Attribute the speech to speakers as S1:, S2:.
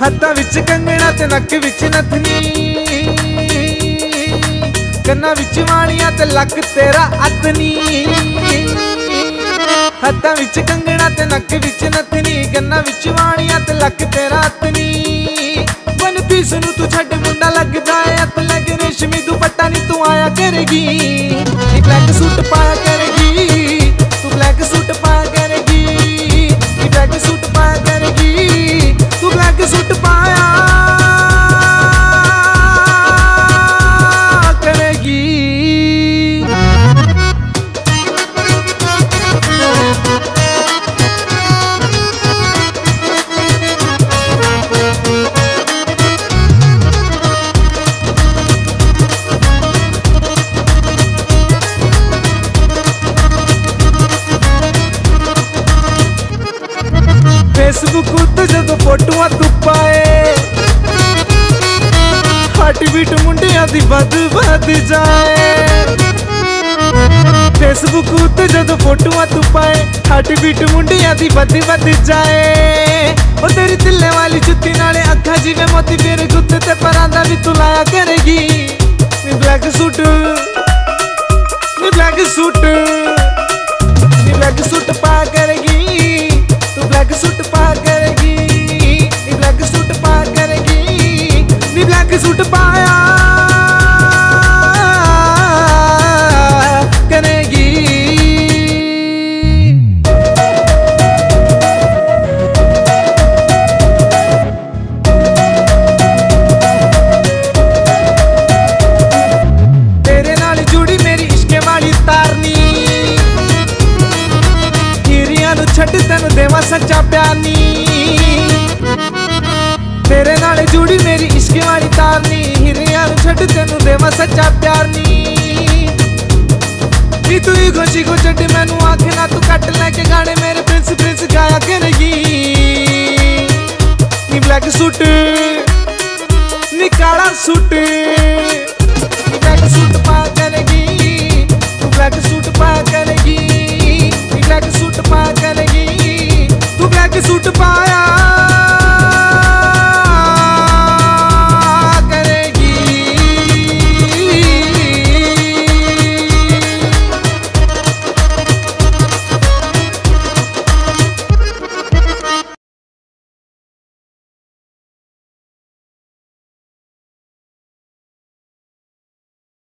S1: हत्थां विच कंगना ते नक विच नथनी, कन्ना विच वालियां ते लक तेरा अतनी। हत्थां विच कंगना ते नक विच नथनी, कन्ना विच वालियां ते लक तेरा अतनी। वन पीस नूं तू छड्ड मुंडा लगदा है अत लग रेशमी दुपट्टा नी तू आया करेगी। नी ब्लैक सूट पाया करेगी, तू ब्लैक सूट पाया करेगी, नी ब्लैक सूट पाया करेगी, तू ब्लैक सूट पाया करेगी। फेसबुक उत्ते जदों फोटोआं तू पाए, हार्ट बीट मुंडियां दी बद जाए। फेसबुक उत्ते जदों फोटोआं तू पाए, हार्ट बीट मुंडियां दी बद जाए। ओ तेरी तिल्ले वाली जुत्ती नाले अक्खां जिवें मोती तेरे गुत्ते ते परांदा भी तू लाया करेगी। नी ब्लैक सूट, नी ब्लैक सूट, नी ब्लैक सूट पाया करेगी, तू ब्लैक सूट पाया करेगी, नी ब्लैक सूट पाया करेगी, नी ब्लैक सूट पाया करेगी। तेरे नाल जुड़ी मेरी इश्के वाली तारनी, छड्ड तेनू देवा सच्चा प्यार नी। तेरे नाल जुड़ी मेरी इश्क वाली तार नी, हिरियां नू छड्ड तेनू देवा सच्चा प्यार नी। तू ही खुशी को छड्ड मैनू आख